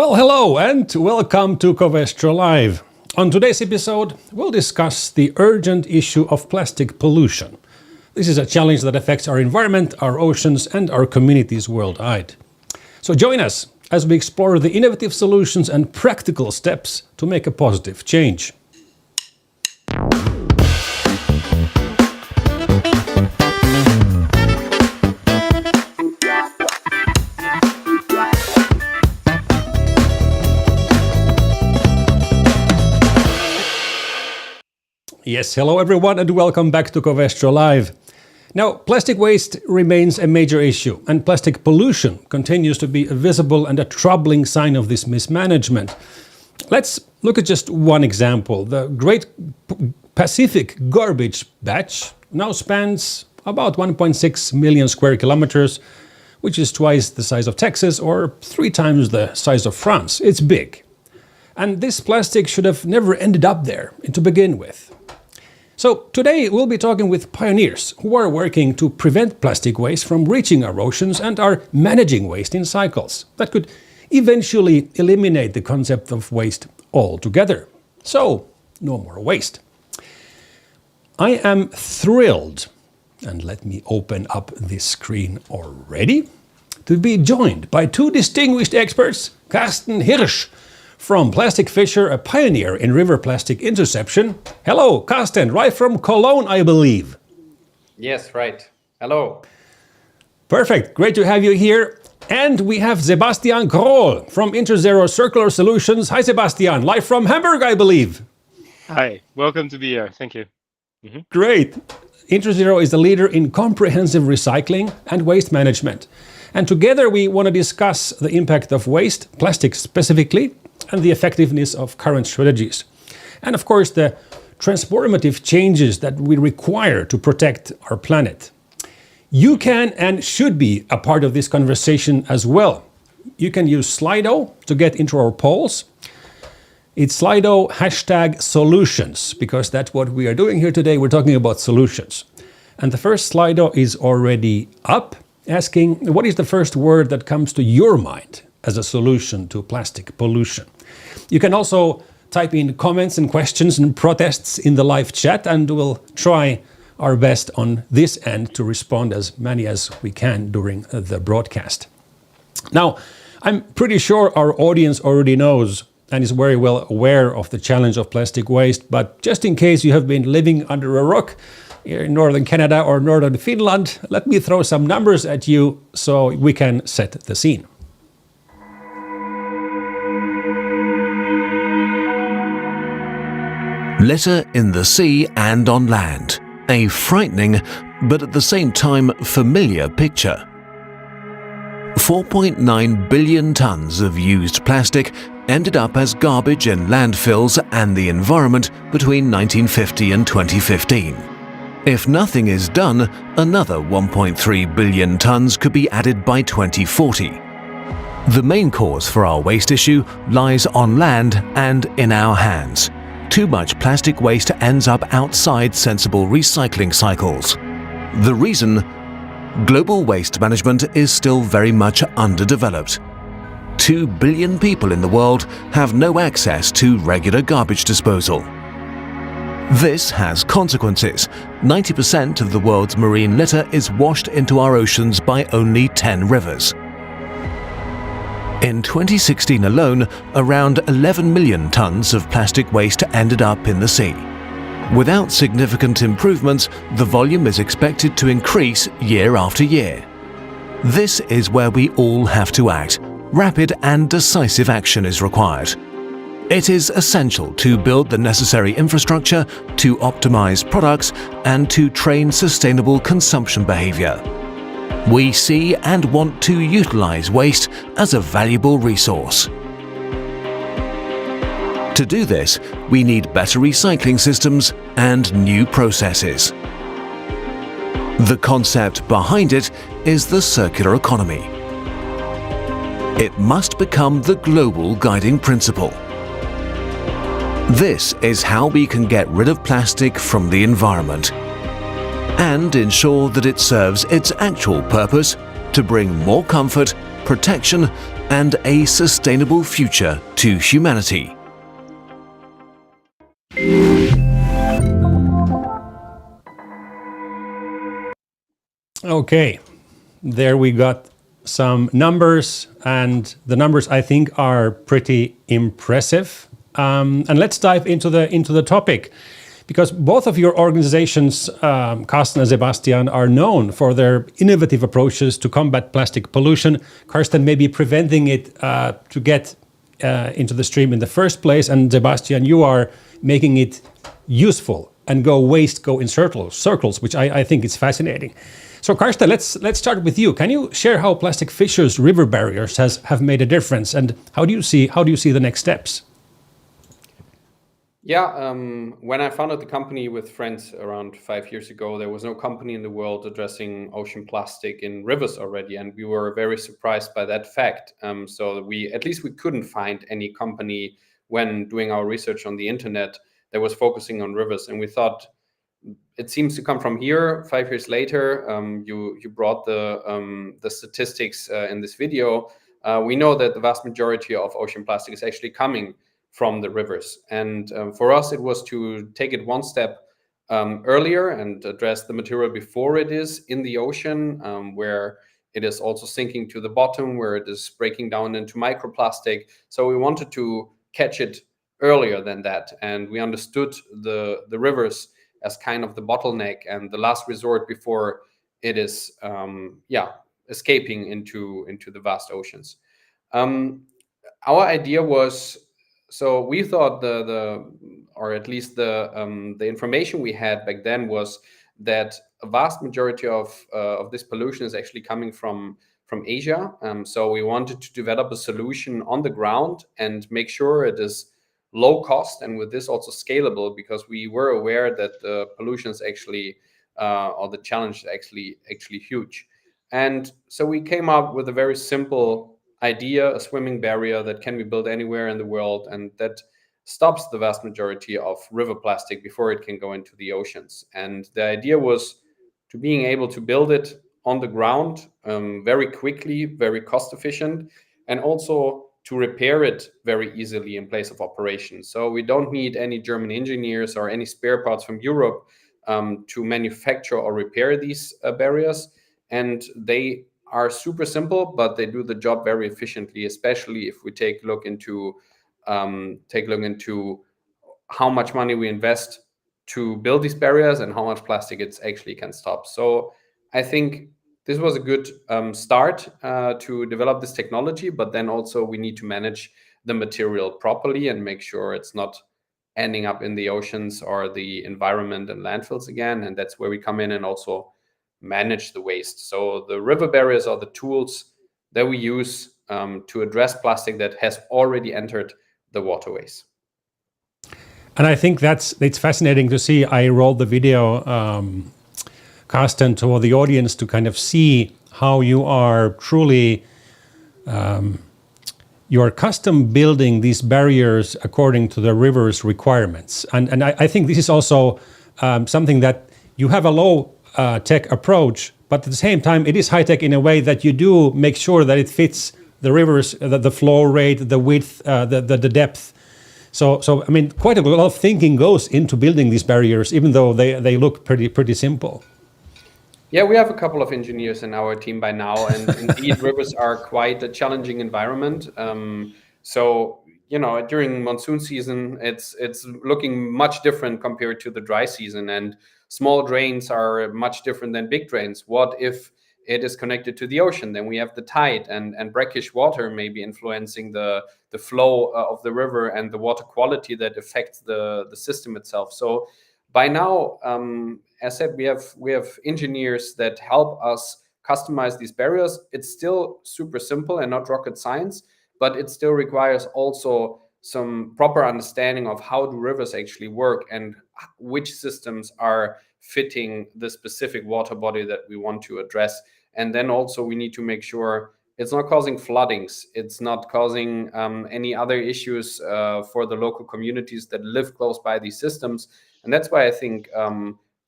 Well, hello and welcome to Covestro Live. On today's episode, we'll discuss the urgent issue of plastic pollution. This is a challenge that affects our environment, our oceans, and our communities worldwide. So join us as we explore the innovative solutions and practical steps to make a positive change. Yes, hello everyone and welcome back to Covestro Live. Now, plastic waste remains a major issue and plastic pollution continues to be a visible and a troubling sign of this mismanagement. Let's look at just one example. The Great Pacific Garbage Patch now spans about 1.6 million square kilometers, which is twice the size of Texas or 3 times the size of France. It's big. And this plastic should have never ended up there to begin with. So today we'll be talking with pioneers who are working to prevent plastic waste from reaching our oceans and are managing waste in cycles that could eventually eliminate the concept of waste altogether. So, no more waste. I am thrilled, and let me open up this screen already, to be joined by 2 distinguished experts, Karsten Hirsch from Fischer, a pioneer in river plastic interception. Hello, Karsten, right from Cologne, I believe. Yes, right. Hello. Perfect, great to have you here. And we have Sebastiaan Krol from Interzero Circular Solutions. Hi, Sebastiaan, live from Hamburg, I believe. Hi, welcome to be here. Thank you. Great. Interzero is the leader in comprehensive recycling and waste management. And together we want to discuss the impact of waste, plastic specifically, and the effectiveness of current strategies. And of course, the transformative changes that we require to protect our planet. You can and should be a part of this conversation as well. You can use Slido to get into our polls. It's Slido #solutions, because that's what we are doing here today. We're talking about solutions. And the first Slido is already up, asking what is the first word that comes to your mind as a solution to plastic pollution. You can also type in comments and questions and protests in the live chat, and we'll try our best on this end to respond as many as we can during the broadcast. Now, I'm pretty sure our audience already knows and is very well aware of the challenge of plastic waste, but just in case you have been living under a rock here in northern Canada or northern Finland, let me throw some numbers at you so we can set the scene. Litter in the sea and on land. A frightening, but at the same time familiar picture. 4.9 billion tons of used plastic ended up as garbage in landfills and the environment between 1950 and 2015. If nothing is done, another 1.3 billion tons could be added by 2040. The main cause for our waste issue lies on land and in our hands. Too much plastic waste ends up outside sensible recycling cycles. The reason? Global waste management is still very much underdeveloped. 2 billion people in the world have no access to regular garbage disposal. This has consequences. 90% of the world's marine litter is washed into our oceans by only 10 rivers. In 2016 alone, around 11 million tons of plastic waste ended up in the sea. Without significant improvements, the volume is expected to increase year after year. This is where we all have to act. Rapid and decisive action is required. It is essential to build the necessary infrastructure, to optimize products, and to train sustainable consumption behavior. We see and want to utilize waste as a valuable resource. To do this, we need better recycling systems and new processes. The concept behind it is the circular economy. It must become the global guiding principle. This is how we can get rid of plastic from the environment and ensure that it serves its actual purpose to bring more comfort, protection and a sustainable future to humanity. Okay, there we got some numbers, and the numbers I think are pretty impressive. And let's dive into the topic, because both of your organizations, Karsten and Sebastiaan, are known for their innovative approaches to combat plastic pollution. Karsten may be preventing it to get into the stream in the first place, and Sebastiaan, you are making it useful and go in circles, which I think is fascinating. So Karsten, let's start with you. Can you share how Plastic Fischer's river barriers have made a difference, and how do you see the next steps? Yeah, when I founded the company with friends around 5 years ago, there was no company in the world addressing ocean plastic in rivers already, and we were very surprised by that fact. So we couldn't find any company when doing our research on the internet that was focusing on rivers, and we thought it seems to come from here. 5 years later, you brought the statistics in this video. We know that the vast majority of ocean plastic is actually coming from the rivers. And for us, it was to take it one step earlier and address the material before it is in the ocean, where it is also sinking to the bottom, where it is breaking down into microplastic. So we wanted to catch it earlier than that. And we understood the rivers as kind of the bottleneck and the last resort before it is escaping into the vast oceans. Our idea was, so we thought the information we had back then was that a vast majority of this pollution is actually coming from Asia. So we wanted to develop a solution on the ground and make sure it is low cost, and with this also scalable, because we were aware that the pollution is actually or the challenge is actually huge. And so we came up with a very simple idea, a swimming barrier that can be built anywhere in the world, and that stops the vast majority of river plastic before it can go into the oceans. And the idea was to being able to build it on the ground very quickly, very cost efficient, and also to repair it very easily in place of operation. So we don't need any German engineers or any spare parts from Europe to manufacture or repair these barriers. And they are super simple, but they do the job very efficiently, especially if we take a look into how much money we invest to build these barriers and how much plastic it actually can stop. So I think this was a good start to develop this technology, but then also we need to manage the material properly and make sure it's not ending up in the oceans or the environment and landfills again. And that's where we come in and also manage the waste. So the river barriers are the tools that we use to address plastic that has already entered the waterways. And I think it's fascinating to see. I rolled the video, Karsten, to the audience to kind of see how you are truly you are custom building these barriers according to the river's requirements. And I think this is also something that you have a low tech approach, but at the same time it is high tech in a way that you do make sure that it fits the rivers, the flow rate, the width, the depth. So I mean, quite a lot of thinking goes into building these barriers, even though they look pretty simple. Yeah, we have a couple of engineers in our team by now, and indeed, rivers are quite a challenging environment. So during monsoon season, it's looking much different compared to the dry season, and small drains are much different than big drains. What if it is connected to the ocean? Then we have the tide and brackish water maybe influencing the flow of the river and the water quality that affects the system itself. So by now, as said, we have engineers that help us customize these barriers. It's still super simple and not rocket science, but it still requires also some proper understanding of how do rivers actually work and which systems are fitting the specific water body that we want to address. And then also we need to make sure it's not causing floodings. It's not causing any other issues for the local communities that live close by these systems. And that's why I think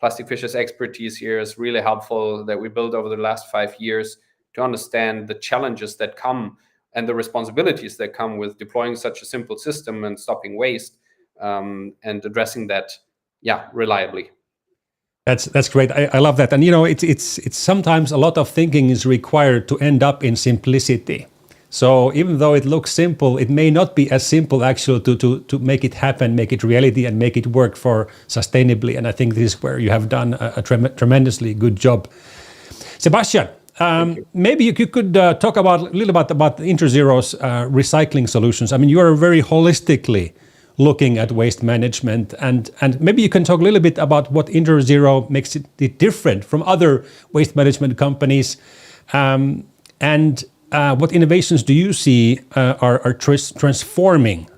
Plastic Fischer's expertise here is really helpful, that we built over the last 5 years to understand the challenges that come and the responsibilities that come with deploying such a simple system and stopping waste, and addressing that, reliably. That's great. I love that. And it's sometimes a lot of thinking is required to end up in simplicity. So even though it looks simple, it may not be as simple actually to make it happen, make it reality, and make it work for sustainably. And I think this is where you have done a tremendously good job. Sebastiaan, maybe you could talk a little bit about Interzero's recycling solutions. I mean, you are very holistically looking at waste management, and maybe you can talk a little bit about what Interzero makes it different from other waste management companies, and what innovations do you see are transforming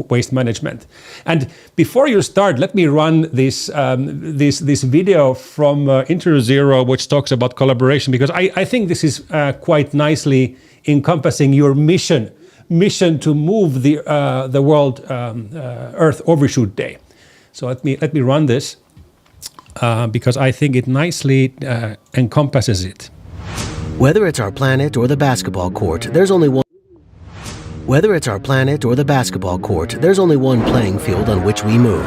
waste management? And before you start, let me run this video from Interzero, which talks about collaboration, because I think this is quite nicely encompassing your mission to move the World Earth Overshoot Day. So let me run this because I think it nicely encompasses it. Whether it's our planet or the basketball court, there's only one. Whether it's our planet or the basketball court, there's only one playing field on which we move.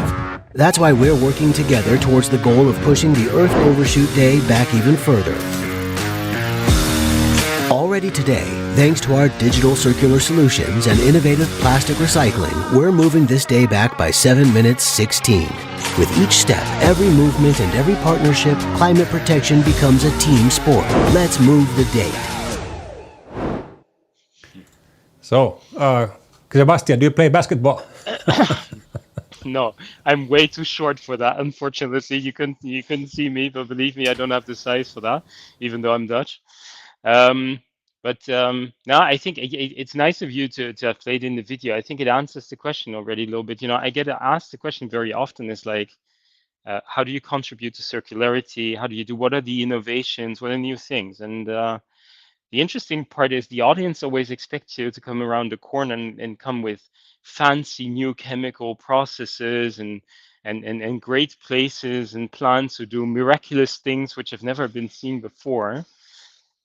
That's why we're working together towards the goal of pushing the Earth Overshoot Day back even further. Already today, thanks to our digital circular solutions and innovative plastic recycling, we're moving this day back by 7 minutes 16. With each step, every movement, and every partnership, climate protection becomes a team sport. Let's move the date. So, Sebastiaan, do you play basketball? No, I'm way too short for that. Unfortunately, you couldn't see me, but believe me, I don't have the size for that, even though I'm Dutch. No, I think it's nice of you to have played in the video. I think it answers the question already a little bit. I get asked the question very often is like, how do you contribute to circularity? What are the innovations? What are new things? And the interesting part is the audience always expects you to come around the corner and come with fancy new chemical processes and great places and plants who do miraculous things which have never been seen before.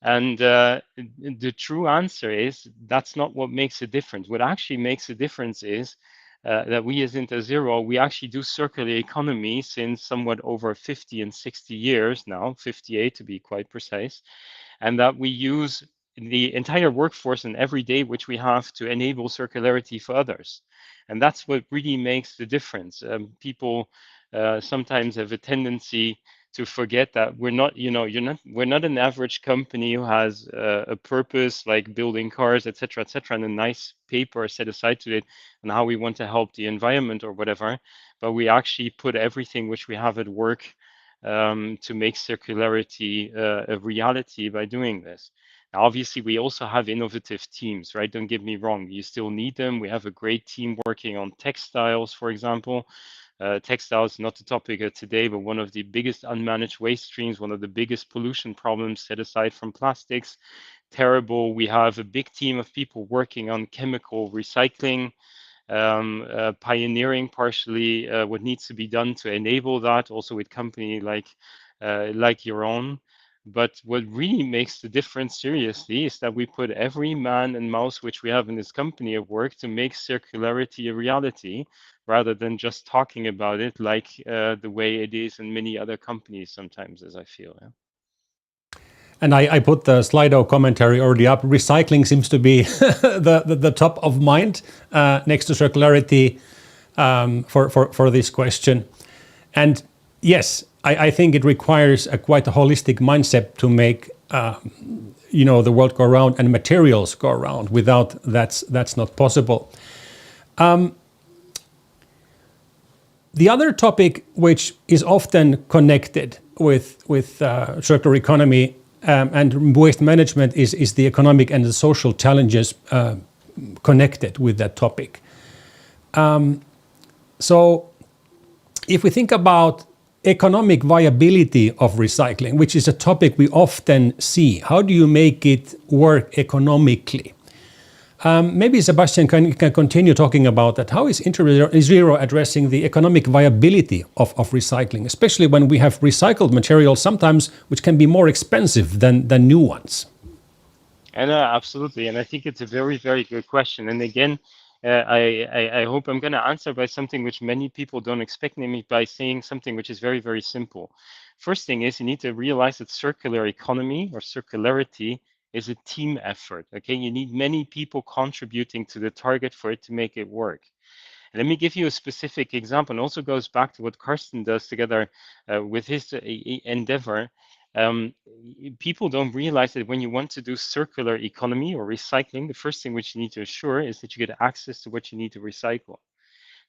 And the true answer is that's not what makes a difference. What actually makes a difference is that we as Interzero, we actually do circular economy since somewhat over 50 and 60 years now, 58 to be quite precise, and that we use the entire workforce and every day which we have to enable circularity for others. And that's what really makes the difference. People sometimes have a tendency to forget that we're not an average company who has a purpose like building cars, etc., and a nice paper set aside to it and how we want to help the environment or whatever. But we actually put everything which we have at work to make circularity a reality by doing this. Now, obviously, we also have innovative teams, right? Don't get me wrong. You still need them. We have a great team working on textiles, for example. Textiles, not the topic of today, but one of the biggest unmanaged waste streams, one of the biggest pollution problems set aside from plastics. Terrible. We have a big team of people working on chemical recycling, pioneering partially what needs to be done to enable that, also with company like your own. But what really makes the difference seriously is that we put every man and mouse which we have in this company at work to make circularity a reality, rather than just talking about it like the way it is in many other companies sometimes, as I feel. Yeah. And I put the Slido commentary already up. Recycling seems to be the top of mind next to circularity for this question. And yes, I think it requires quite a holistic mindset to make the world go around and materials go around. Without that's not possible. The other topic which is often connected with circular economy and waste management is the economic and the social challenges connected with that topic. So if we think about economic viability of recycling, which is a topic we often see, how do you make it work economically? Maybe Sebastiaan can continue talking about that. How is Interzero addressing the economic viability of recycling, especially when we have recycled materials sometimes which can be more expensive than new ones? And absolutely, and I think it's a very, very good question. And again, I hope I'm going to answer by something which many people don't expect, namely by saying something which is very, very simple. First thing is you need to realize that circular economy or circularity is a team effort. Okay, you need many people contributing to the target for it to make it work. And let me give you a specific example, and also goes back to what Karsten does together with his endeavor. People don't realize that when you want to do circular economy or recycling, the first thing which you need to assure is that you get access to what you need to recycle.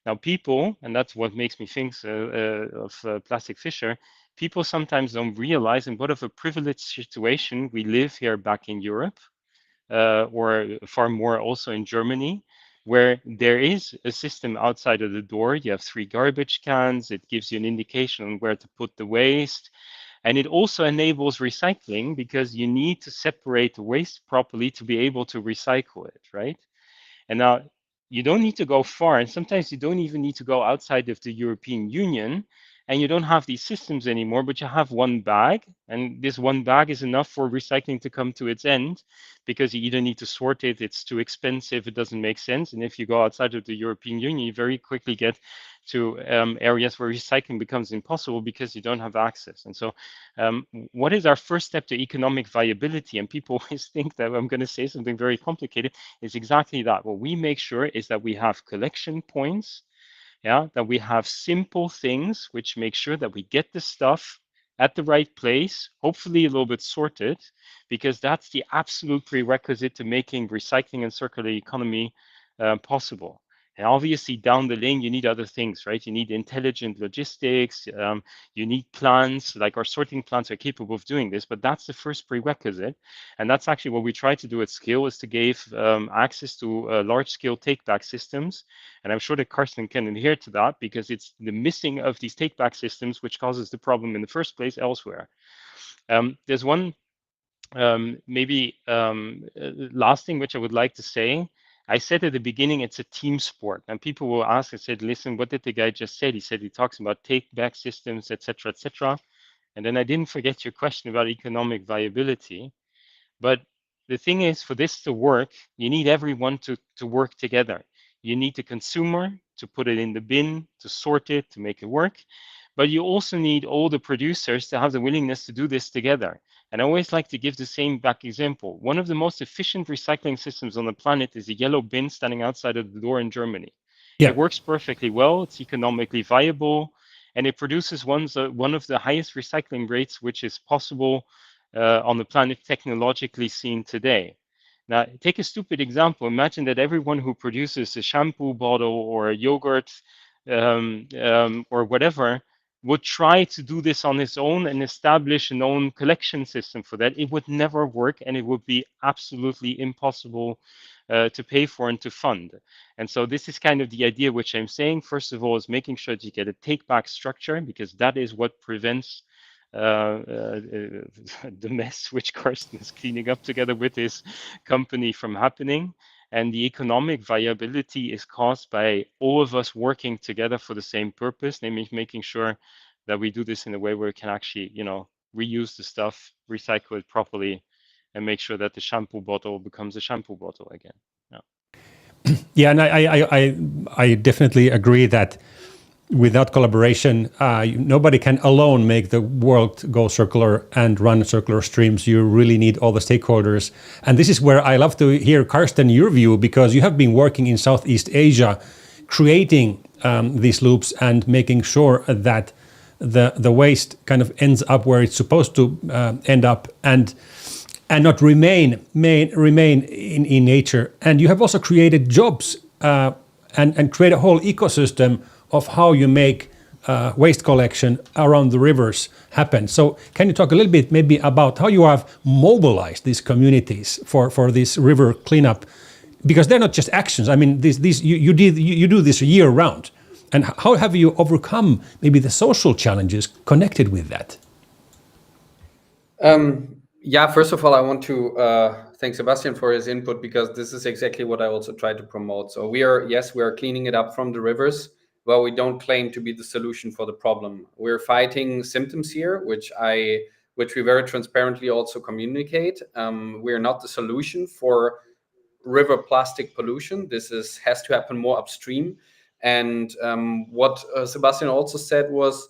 Now, people, and that's what makes me think of Plastic Fischer, people sometimes don't realize in what of a privileged situation we live here back in Europe, or far more also in Germany, where there is a system outside of the door. You have 3 garbage cans. It gives you an indication on where to put the waste. And it also enables recycling because you need to separate the waste properly to be able to recycle it, right? And now you don't need to go far, and sometimes you don't even need to go outside of the European Union, and you don't have these systems anymore, but you have one bag, and this one bag is enough for recycling to come to its end, because you either need to sort it, it's too expensive, it doesn't make sense, and if you go outside of the European Union, you very quickly get to areas where recycling becomes impossible because you don't have access. And so what is our first step to economic viability? And people always think that I'm going to say something very complicated. Is exactly that. What we make sure is that we have collection points, that we have simple things which make sure that we get the stuff at the right place, hopefully a little bit sorted, because that's the absolute prerequisite to making recycling and circular economy possible. And obviously down the lane, you need other things, right? You need intelligent logistics, you need plants, like our sorting plants are capable of doing this, but that's the first prerequisite. And that's actually what we try to do at scale, is to give access to large scale take back systems. And I'm sure that Karsten can adhere to that, because it's the missing of these take back systems which causes the problem in the first place elsewhere. There's one last thing which I would like to say. I said at the beginning, it's a team sport, and people will ask, I said, listen, what did the guy just say? He said he talks about take back systems, etc., etc. And then I didn't forget your question about economic viability. But the thing is, for this to work, you need everyone to work together. You need the consumer to put it in the bin, to sort it, to make it work. But you also need all the producers to have the willingness to do this together. And I always like to give the same back example. One of the most efficient recycling systems on the planet is a yellow bin standing outside of the door in Germany. Yeah. It works perfectly well. It's economically viable, and it produces one of the highest recycling rates which is possible on the planet technologically seen today. Now, take a stupid example. Imagine that everyone who produces a shampoo bottle or a yogurt or whatever would try to do this on its own and establish an own collection system for that. It would never work, and it would be absolutely impossible to pay for and to fund. And so this is kind of the idea which I'm saying. First of all, is making sure that you get a take-back structure, because that is what prevents the mess which Karsten is cleaning up together with his company from happening. And the economic viability is caused by all of us working together for the same purpose, namely making sure that we do this in a way where we can actually, reuse the stuff, recycle it properly, and make sure that the shampoo bottle becomes a shampoo bottle again. Yeah, and I definitely agree that without collaboration, nobody can alone make the world go circular and run circular streams. You really need all the stakeholders. And this is where I love to hear, Karsten, your view, because you have been working in Southeast Asia, creating these loops and making sure that the waste kind of ends up where it's supposed to end up and not remain in nature. And you have also created jobs and create a whole ecosystem of how you make waste collection around the rivers happen. So can you talk a little bit maybe about how you have mobilized these communities for this river cleanup? Because they're not just actions. I mean, you do this year round. And how have you overcome maybe the social challenges connected with that? First of all, I want to thank Sebastian for his input, because this is exactly what I also try to promote. So we are cleaning it up from the rivers. Well, we don't claim to be the solution for the problem. We're fighting symptoms here, which which we very transparently also communicate. We're not the solution for river plastic pollution. This has to happen more upstream. And what Sebastian also said was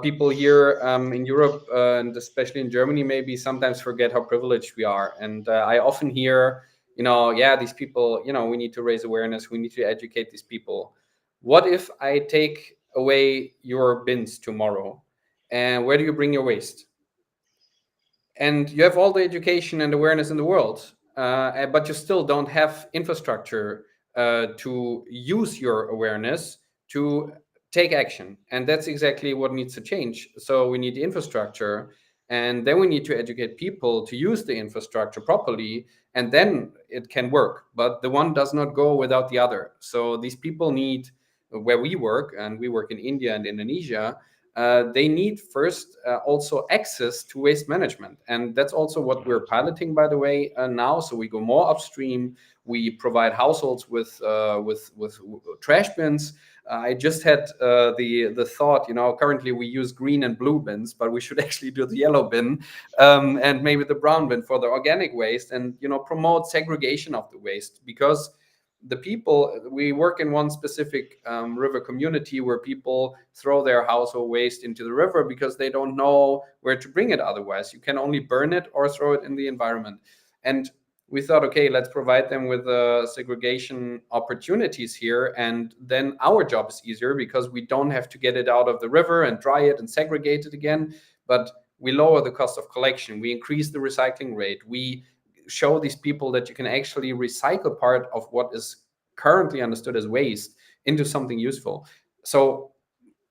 people here in Europe and especially in Germany maybe sometimes forget how privileged we are. And I often hear, these people, we need to raise awareness, we need to educate these people. What if I take away your bins tomorrow? And where do you bring your waste? And you have all the education and awareness in the world, but you still don't have infrastructure to use your awareness to take action. And that's exactly what needs to change. So we need the infrastructure, and then we need to educate people to use the infrastructure properly, and then it can work. But the one does not go without the other. So these people need, where we work, and we work in India and Indonesia, they need first also access to waste management. And that's also what we're piloting, by the way, now. So we go more upstream. We provide households with trash bins. I just had the thought, currently we use green and blue bins, but we should actually do the yellow bin and maybe the brown bin for the organic waste, and promote segregation of the waste. Because the people, we work in one specific river community where people throw their household waste into the river because they don't know where to bring it otherwise. You can only burn it or throw it in the environment. And we thought, okay, let's provide them with segregation opportunities here. And then our job is easier because we don't have to get it out of the river and dry it and segregate it again. But we lower the cost of collection. We increase the recycling rate. We show these people that you can actually recycle part of what is currently understood as waste into something useful. So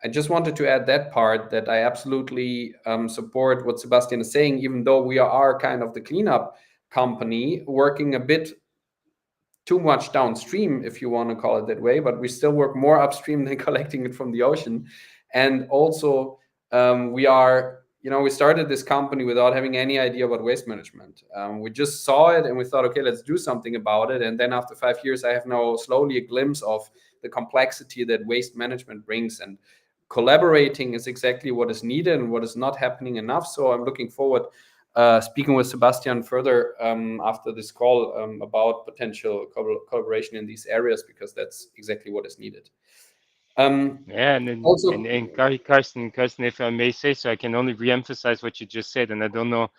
I just wanted to add that part, that I absolutely support what Sebastian is saying, even though we are kind of the cleanup company working a bit too much downstream, if you want to call it that way, but we still work more upstream than collecting it from the ocean. And also we started this company without having any idea about waste management. We just saw it and we thought, okay, let's do something about it. And then after 5 years, I have now slowly a glimpse of the complexity that waste management brings. And collaborating is exactly what is needed and what is not happening enough. So I'm looking forward speaking with Sebastian further after this call about potential collaboration in these areas, because that's exactly what is needed. And then also, and Karsten, if I may say so, I can only re-emphasize what you just said, and I don't know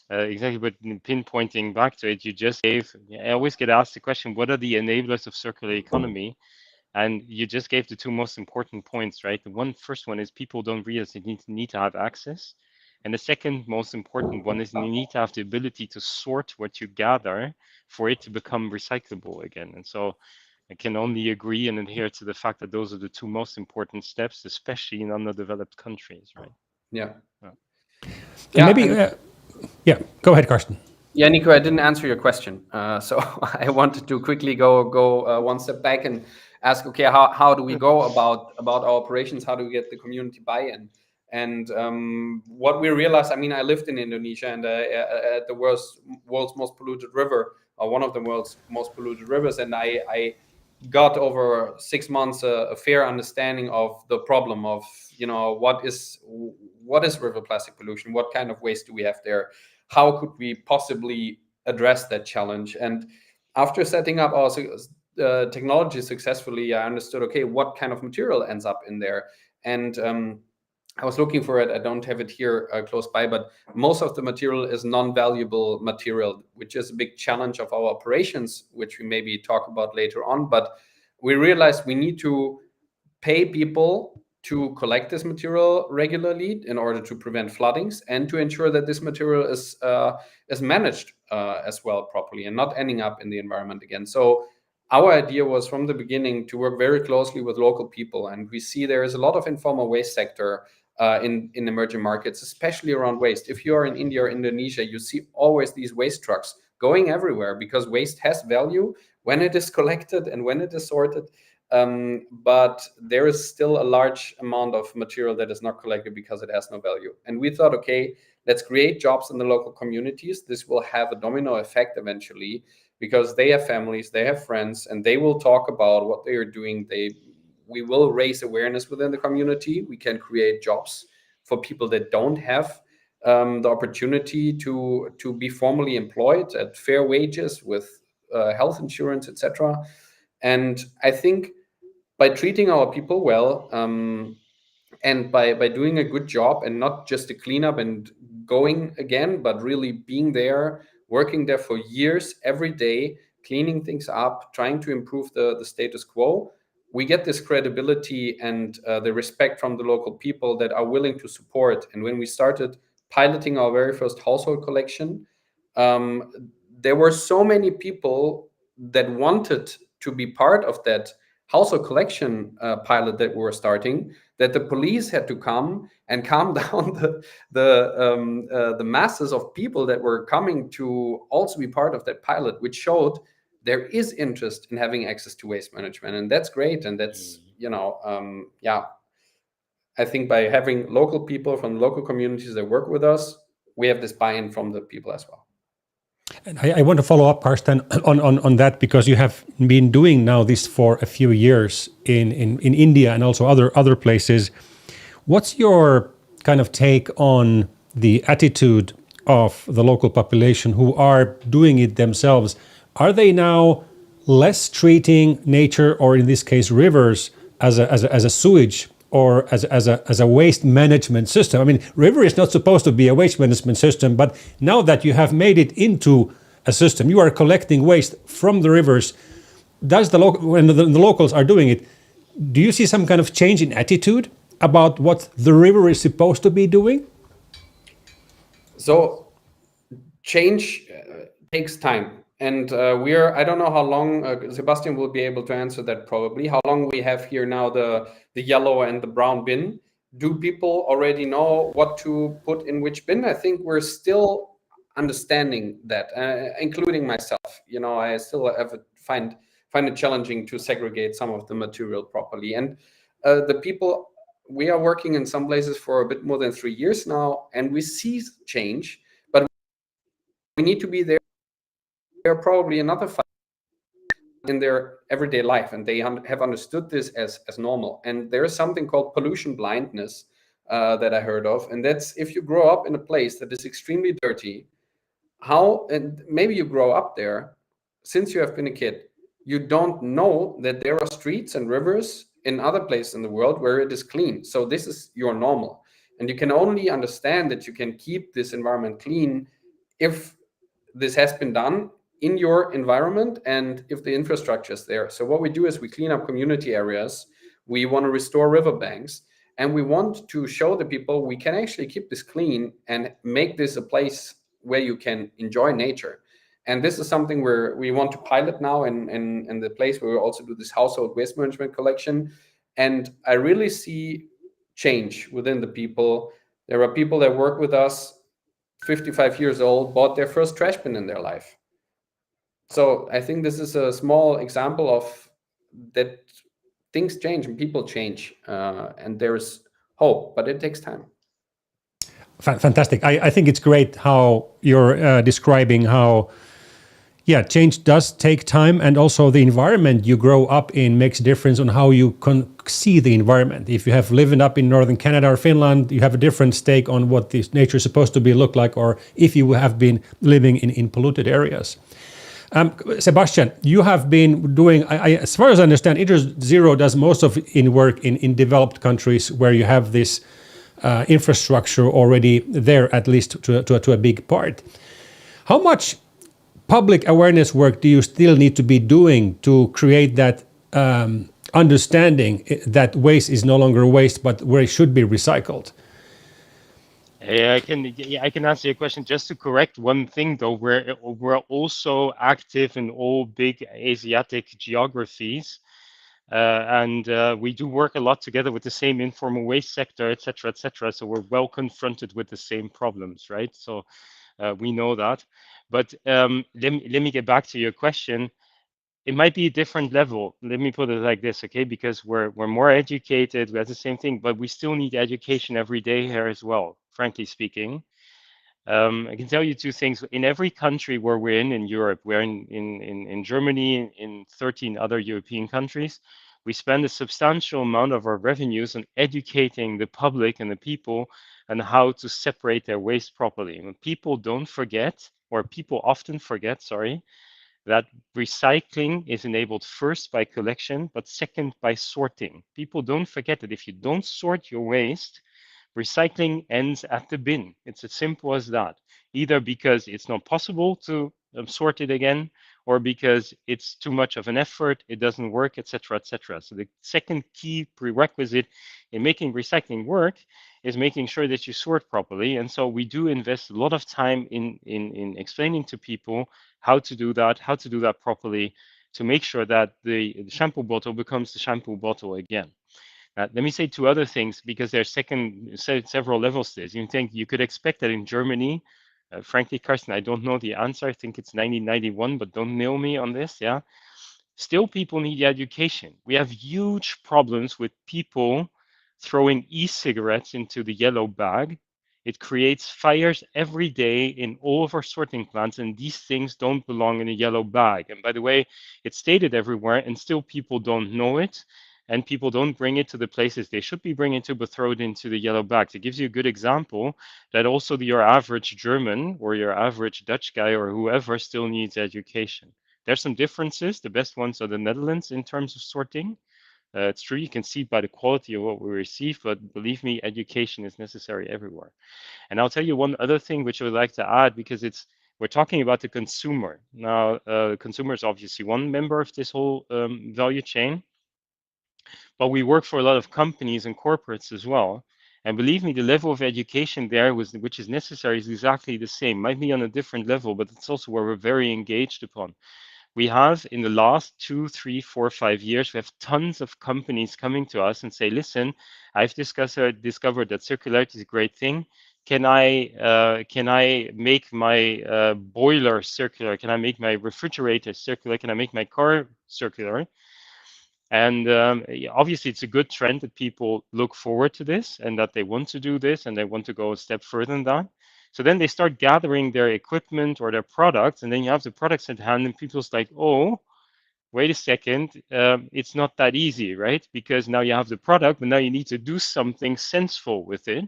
exactly, but pinpointing back to it, you just gave. I always get asked the question, what are the enablers of circular economy? And you just gave the two most important points, right? The first one is people don't realize they need to have access. And the second most important one is you need to have the ability to sort what you gather for it to become recyclable again. And so I can only agree and adhere to the fact that those are the two most important steps, especially in underdeveloped countries, right? Yeah. Maybe, go ahead, Karsten. Yeah, Nico, I didn't answer your question. So I wanted to quickly go one step back and ask, okay, how do we go about our operations? How do we get the community buy-in? And what we realized, I lived in Indonesia and at the world's most polluted river, or one of the world's most polluted rivers, and I got over 6 months a fair understanding of the problem of what is river plastic pollution, what kind of waste do we have there, how could we possibly address that challenge. And after setting up our technology successfully, I understood, okay, what kind of material ends up in there. And I was looking for it. I don't have it here close by, but most of the material is non-valuable material, which is a big challenge of our operations, which we maybe talk about later on. But we realized we need to pay people to collect this material regularly in order to prevent floodings and to ensure that this material is managed as well properly and not ending up in the environment again. So our idea was from the beginning to work very closely with local people, and we see there is a lot of informal waste sector in emerging markets, especially around waste. If you are in India or Indonesia, you see always these waste trucks going everywhere because waste has value when it is collected and when it is sorted. But there is still a large amount of material that is not collected because it has no value. And we thought, okay, let's create jobs in the local communities. This will have a domino effect eventually because they have families, they have friends, and they will talk about what they are doing. We will raise awareness within the community. We can create jobs for people that don't have the opportunity to be formally employed at fair wages with health insurance, etc. And I think by treating our people well, and by doing a good job and not just a cleanup and going again, but really being there, working there for years, every day, cleaning things up, trying to improve the status quo, we get this credibility and the respect from the local people that are willing to support. And when we started piloting our very first household collection, there were so many people that wanted to be part of that household collection pilot that we were starting, that the police had to come and calm down the masses of people that were coming to also be part of that pilot, which showed there is interest in having access to waste management. And that's great. And that's, I think by having local people from local communities that work with us, we have this buy-in from the people as well. And I want to follow up, Karsten, on that, because you have been doing now this for a few years in India and also other places. What's your kind of take on the attitude of the local population who are doing it themselves? Are they now less treating nature, or in this case rivers, as a sewage or as a waste management system? I mean, river is not supposed to be a waste management system, but now that you have made it into a system, you are collecting waste from the rivers. Does when the locals are doing it, do you see some kind of change in attitude about what the river is supposed to be doing? So change takes time. And I don't know how long, Sebastian will be able to answer that probably, how long we have here now the yellow and the brown bin. Do people already know what to put in which bin? I think we're still understanding that, including myself. I still find it challenging to segregate some of the material properly. And the people, we are working in some places for a bit more than 3 years now, and we see change, but we need to be there probably another 5 in their everyday life, and they have understood this as normal. And there is something called pollution blindness that I heard of, and that's if you grow up in a place that is extremely dirty, and maybe you grow up there since you have been a kid, you don't know that there are streets and rivers in other places in the world where it is clean. So this is your normal, and you can only understand that you can keep this environment clean if this has been done in your environment and if the infrastructure is there. So what we do is we clean up community areas, we want to restore riverbanks, and we want to show the people we can actually keep this clean and make this a place where you can enjoy nature. And this is something where we want to pilot now in the place where we also do this household waste management collection. And I really see change within the people. There are people that work with us, 55 years old, bought their first trash bin in their life. So I think this is a small example of that things change and people change, and there's hope, but it takes time. Fantastic. I think it's great how you're describing how, change does take time, and also the environment you grow up in makes a difference on how you can see the environment. If you have lived up in northern Canada or Finland, you have a different take on what this nature is supposed to look like, or if you have been living in polluted areas. Sebastian, you have been doing, as far as I understand, Interzero does most of its work in developed countries where you have this infrastructure already there, at least to a big part. How much public awareness work do you still need to be doing to create that understanding that waste is no longer waste, but where it should be recycled? I can answer your question. Just to correct one thing, though, we're also active in all big Asiatic geographies, and we do work a lot together with the same informal waste sector, etc., etc. So we're well confronted with the same problems, right? So we know that. But let me get back to your question. It might be a different level. Let me put it like this, okay? Because we're more educated, we have the same thing, but we still need education every day here as well, frankly speaking. I can tell you two things. In every country where we're in Europe, we're in Germany, in 13 other European countries, we spend a substantial amount of our revenues on educating the public and the people and how to separate their waste properly. And people don't forget, or people often forget, sorry, that recycling is enabled first by collection, but second by sorting. People don't forget that if you don't sort your waste, recycling ends at the bin. It's as simple as that. Either because it's not possible to sort it again, or because it's too much of an effort, it doesn't work, etc., etc. So the second key prerequisite in making recycling work is making sure that you sort properly. And so we do invest a lot of time in explaining to people how to do that properly, to make sure that the shampoo bottle becomes the shampoo bottle again. Let me say two other things, because there's several levels to this. You think you could expect that in Germany, frankly, Karsten, I don't know the answer. I think it's 1991, but don't nail me on this. Yeah. Still, people need education. We have huge problems with people throwing e-cigarettes into the yellow bag. It creates fires every day in all of our sorting plants, and these things don't belong in a yellow bag. And by the way, it's stated everywhere, and still people don't know it, and people don't bring it to the places they should be bringing it to, but throw it into the yellow bags. It gives you a good example that also your average German or your average Dutch guy or whoever still needs education. There's some differences. The best ones are the Netherlands in terms of sorting. It's true, you can see by the quality of what we receive, but believe me, education is necessary everywhere. And I'll tell you one other thing which I would like to add, because we're talking about the consumer. Now, the consumer is obviously one member of this whole value chain, but we work for a lot of companies and corporates as well. And believe me, the level of education there, which is necessary, is exactly the same. Might be on a different level, but it's also where we're very engaged upon. We have, in the last 2, 3, 4, 5 years, we have tons of companies coming to us and say, listen, I've discovered that circularity is a great thing. Can I make my boiler circular? Can I make my refrigerator circular? Can I make my car circular? And obviously, it's a good trend that people look forward to this and that they want to do this and they want to go a step further than that. So then they start gathering their equipment or their products, and then you have the products at hand, and people's like, oh, wait a second, it's not that easy, right? Because now you have the product, but now you need to do something sensible with it.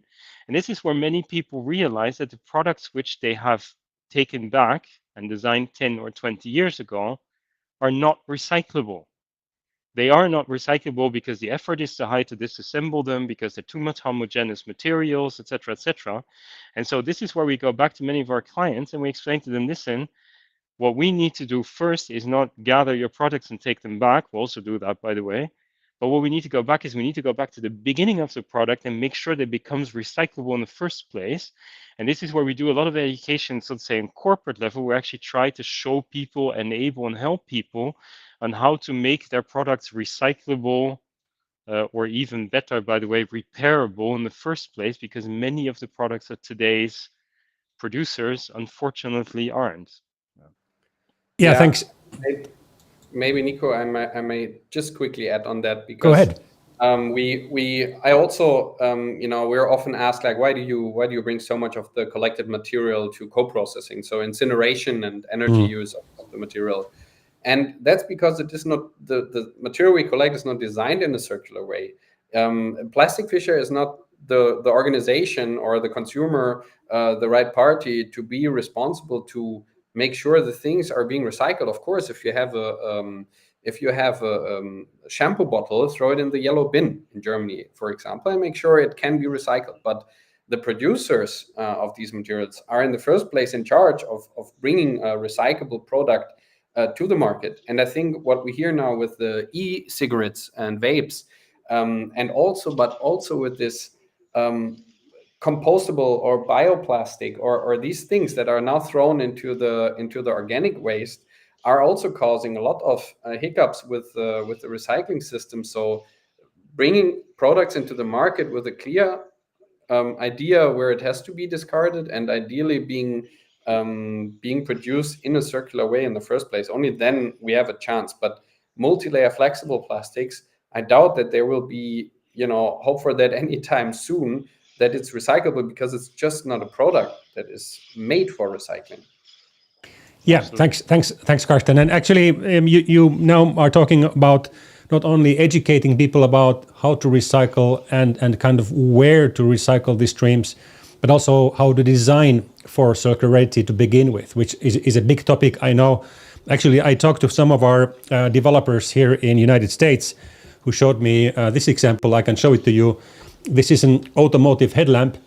And this is where many people realize that the products which they have taken back and designed 10 or 20 years ago are not recyclable. They are not recyclable because the effort is too high to disassemble them, because they're too much homogeneous materials, etc., etc. And so this is where we go back to many of our clients and we explain to them, listen, what we need to do first is not gather your products and take them back. We'll also do that, by the way. But what we need to go back is we need to go back to the beginning of the product and make sure that it becomes recyclable in the first place. And this is where we do a lot of education, so to say, in corporate level. We actually try to show people, enable, and help people on how to make their products recyclable, or even better, by the way, repairable in the first place, because many of the products of today's producers, unfortunately, aren't. Yeah, thanks. Maybe Nico, I may just quickly add on that, because go ahead. I also we're often asked, like, why do you bring so much of the collected material to co-processing, so incineration and energy use of the material? And that's because it is not the material we collect is not designed in a circular way. Plastic Fischer is not the organization or the consumer, the right party to be responsible to make sure the things are being recycled. Of course, if you have a shampoo bottle, throw it in the yellow bin in Germany, for example, and make sure it can be recycled. But the producers of these materials are in the first place in charge of bringing a recyclable product to the market. And I think what we hear now with the e-cigarettes and vapes, and also with this compostable or bioplastic or these things that are now thrown into the organic waste, are also causing a lot of hiccups with the recycling system. So bringing products into the market with a clear idea where it has to be discarded, and ideally being produced in a circular way in the first place, only then we have a chance. But multi-layer flexible plastics, I doubt that there will be, hope for that anytime soon, that it's recyclable, because it's just not a product that is made for recycling. Yeah, thanks, Karsten. And actually, you now are talking about not only educating people about how to recycle and kind of where to recycle these streams, but also how to design for circularity to begin with, which is a big topic. I know. Actually, I talked to some of our developers here in United States who showed me this example. I can show it to you. This is an automotive headlamp,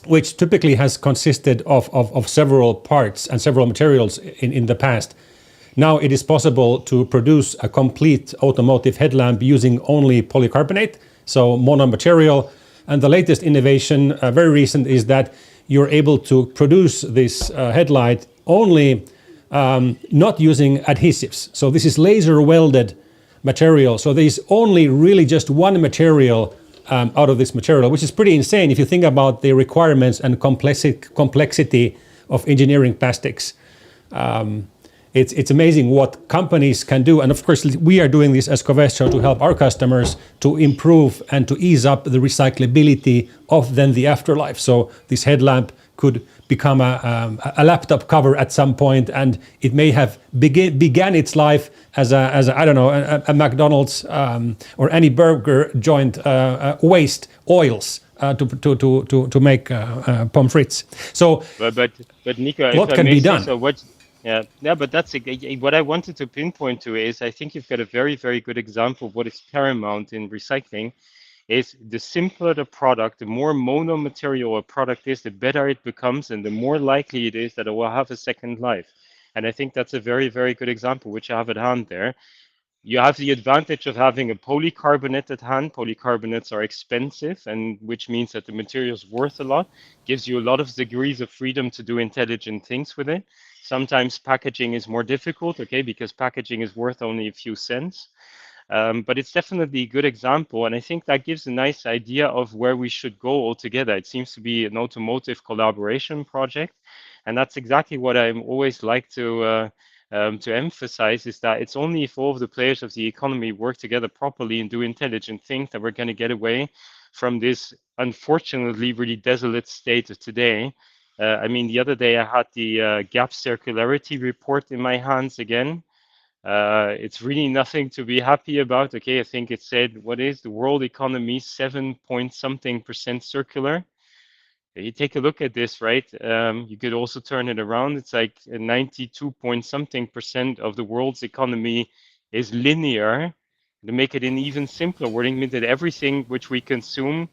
which typically has consisted of several parts and several materials in the past. Now it is possible to produce a complete automotive headlamp using only polycarbonate, so mono-material. And the latest innovation, very recent, is that you're able to produce this headlight only not using adhesives. So this is laser welded material. So there's only really just one material out of this material, which is pretty insane if you think about the requirements and complexity of engineering plastics. It's amazing what companies can do. And of course, we are doing this as Covestro to help our customers to improve and to ease up the recyclability of then the afterlife. So this headlamp could become a laptop cover at some point, and it may have began its life as a I don't know, a McDonald's or any burger joint waste oils to make pommes frites. So, but Nico, what can be done? So what? Yeah, but that's what I wanted to pinpoint to is I think you've got a very, very good example of what is paramount in recycling. Is the simpler the product, the more mono material a product is, the better it becomes, and the more likely it is that it will have a second life. And I think that's a very, very good example, which I have at hand there. You have the advantage of having a polycarbonate at hand. Polycarbonates are expensive, and which means that the material is worth a lot, gives you a lot of degrees of freedom to do intelligent things with it. Sometimes packaging is more difficult, okay, because packaging is worth only a few cents. But it's definitely a good example, and I think that gives a nice idea of where we should go altogether. It seems to be an automotive collaboration project, and that's exactly what I always like to emphasize, is that it's only if all of the players of the economy work together properly and do intelligent things that we're going to get away from this, unfortunately, really desolate state of today. I mean, the other day I had the GAP circularity report in my hands again. It's really nothing to be happy about. Okay, I think it said, what is the world economy, 7-point-something% circular. You take a look at this, right? You could also turn it around. It's like 92-point-something% of the world's economy is linear. To make it an even simpler wording, means that everything which we consume,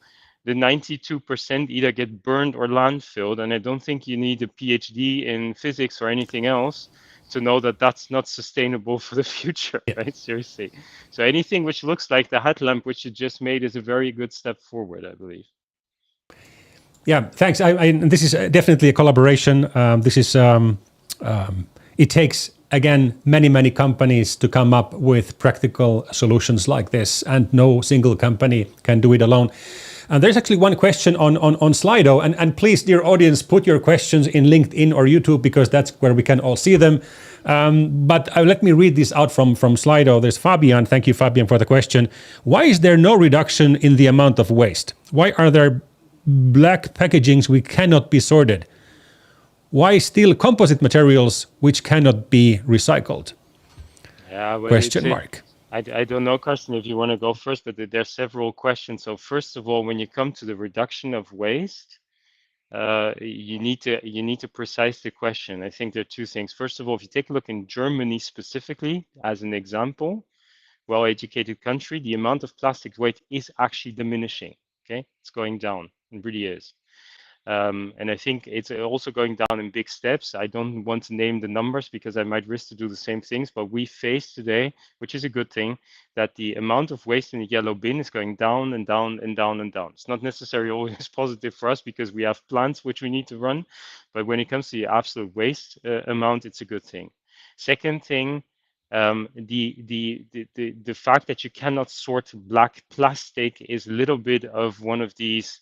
the 92% either get burned or landfilled. And I don't think you need a PhD in physics or anything else to know that that's not sustainable for the future, right? Seriously. So anything which looks like the headlamp which you just made is a very good step forward, I believe. Yeah, thanks. This is definitely a collaboration. It takes, again, many companies to come up with practical solutions like this, and no single company can do it alone. And there's actually one question on Slido, and please, dear audience, put your questions in LinkedIn or YouTube, because that's where we can all see them. But let me read this out from Slido. There's Fabian. Thank you, Fabian, for the question. Why is there no reduction in the amount of waste? Why are there black packagings which cannot be sorted? Why still composite materials which cannot be recycled? Yeah, well, question mark. I don't know, Karsten, if you want to go first, but there's several questions. So first of all, when you come to the reduction of waste, you need to precise the question. I think there are two things. First of all, if you take a look in Germany specifically, as an example, well-educated country, the amount of plastic waste is actually diminishing. Okay, it's going down. It really is. And I think it's also going down in big steps. I don't want to name the numbers because I might risk to do the same things, but we face today, which is a good thing, that the amount of waste in the yellow bin is going down and down and down and down. It's not necessarily always positive for us because we have plants which we need to run, but when it comes to the absolute waste amount, it's a good thing. Second thing, the fact that you cannot sort black plastic is a little bit of one of these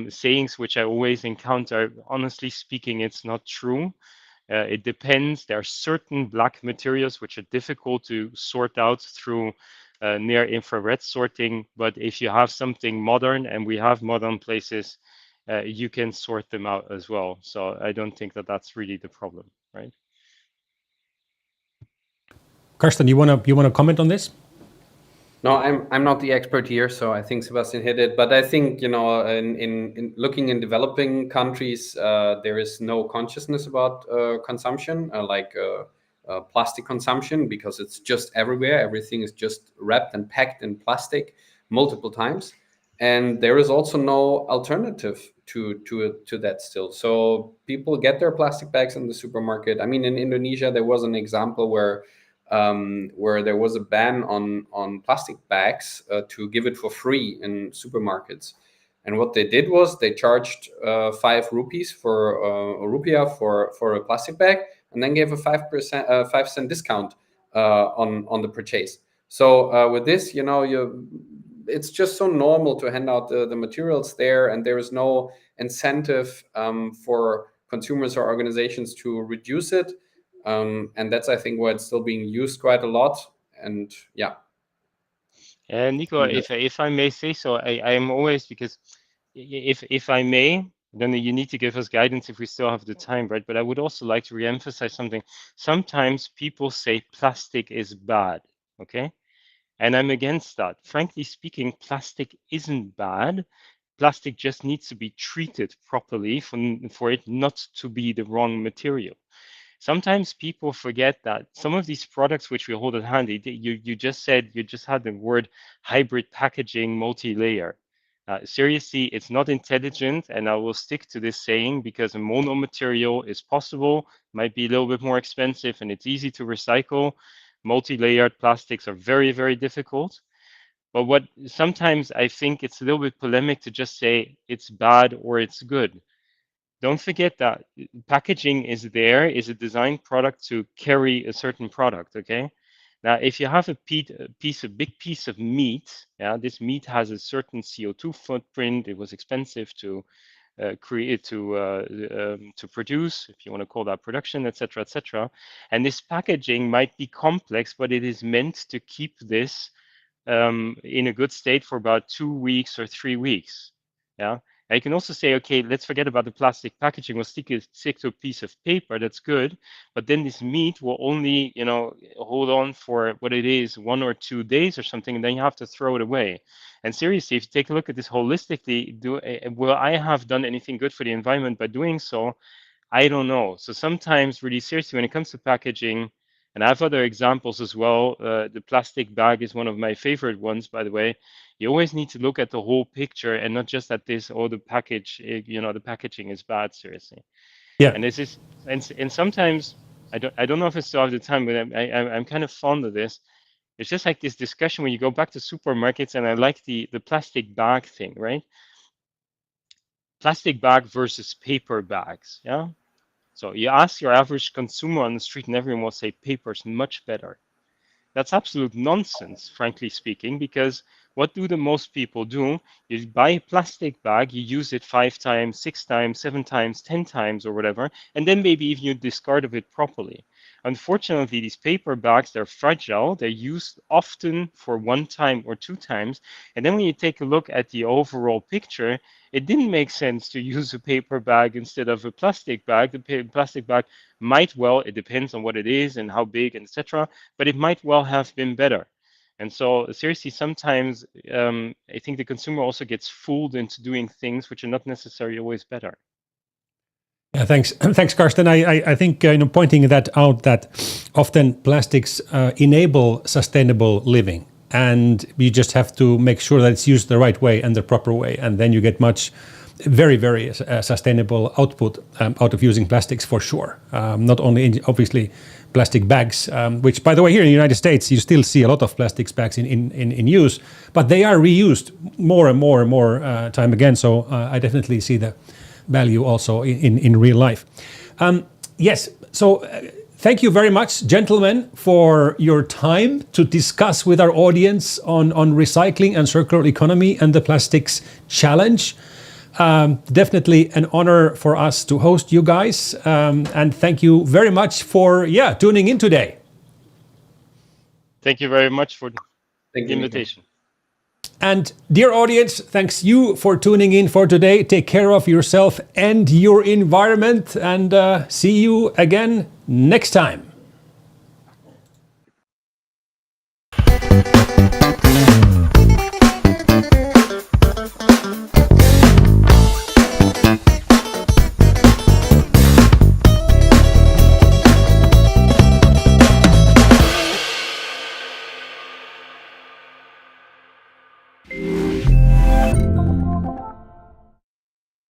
sayings which I always encounter. Honestly speaking, it's not true. It depends. There are certain black materials which are difficult to sort out through near infrared sorting, but if you have something modern, and we have modern places, you can sort them out as well. So I don't think that that's really the problem, right? Karsten, you wanna comment on this? No, I'm not the expert here, so I think Sebastian hit it. But I think, you know, in looking in developing countries, there is no consciousness about consumption, plastic consumption, because it's just everywhere. Everything is just wrapped and packed in plastic multiple times, and there is also no alternative to that still. So people get their plastic bags in the supermarket. I mean, in Indonesia, there was an example where there was a ban on plastic bags to give it for free in supermarkets. And what they did was they charged 5 rupees for a rupiah for a plastic bag, and then gave a 5% discount on the purchase. So with this, you know, it's just so normal to hand out the materials there, and there is no incentive for consumers or organizations to reduce it. And that's, I think, why it's still being used quite a lot. And yeah. And Nico, if I may say so, I am always, because if I may, then you need to give us guidance if we still have the time, right? But I would also like to reemphasize something. Sometimes people say plastic is bad, okay? And I'm against that. Frankly speaking, plastic isn't bad. Plastic just needs to be treated properly for it not to be the wrong material. Sometimes people forget that some of these products which we hold at hand, you just had the word hybrid packaging, multi-layer. Seriously, it's not intelligent, and I will stick to this saying, because a mono material is possible, might be a little bit more expensive, and it's easy to recycle. Multi-layered plastics are very, very difficult. But what sometimes I think it's a little bit polemic to just say it's bad or it's good. Don't forget that packaging is a designed product to carry a certain product, okay? Now, if you have a big piece of meat, yeah, this meat has a certain CO2 footprint. It was expensive to create, to produce, if you want to call that production, etc., etc. And this packaging might be complex, but it is meant to keep this in a good state for about 2 weeks or 3 weeks. Yeah. And you can also say, okay, let's forget about the plastic packaging. We'll stick to a piece of paper. That's good. But then this meat will only, you know, hold on for what it is, 1 or 2 days or something, and then you have to throw it away. And seriously, if you take a look at this holistically, will I have done anything good for the environment by doing so? I don't know. So sometimes, really seriously, when it comes to packaging, and I have other examples as well. The plastic bag is one of my favorite ones, by the way. You always need to look at the whole picture and not just at this, oh, the package, you know, the packaging is bad, seriously. Yeah. And this is, and sometimes, I don't know if I still have the time, but I'm kind of fond of this. It's just like this discussion when you go back to supermarkets, and I like the plastic bag thing, right? Plastic bag versus paper bags, yeah? So you ask your average consumer on the street, and everyone will say paper's much better. That's absolute nonsense, frankly speaking, because what do the most people do? You buy a plastic bag, you use it 5 times, 6 times, 7 times, 10 times, or whatever, and then maybe even you discard of it properly. Unfortunately, these paper bags, they're fragile. They're used often for 1 time or 2 times. And then when you take a look at the overall picture, it didn't make sense to use a paper bag instead of a plastic bag. The plastic bag might well, it depends on what it is and how big, etc., but it might well have been better. And so seriously, sometimes I think the consumer also gets fooled into doing things which are not necessarily always better. Yeah, thanks, Karsten. I think pointing that out, that often plastics enable sustainable living, and you just have to make sure that it's used the right way and the proper way, and then you get very, very sustainable output out of using plastics for sure. Not only obviously plastic bags, which, by the way, here in the United States you still see a lot of plastics bags in use, but they are reused more and more and more time again. So I definitely see the value also in real life. Yes, so thank you very much, gentlemen, for your time to discuss with our audience on recycling and circular economy and the plastics challenge. Definitely an honor for us to host you guys, and thank you very much for tuning in today. Thank you very much for the invitation. And dear audience, thanks you for tuning in for today. Take care of yourself and your environment, and see you again next time.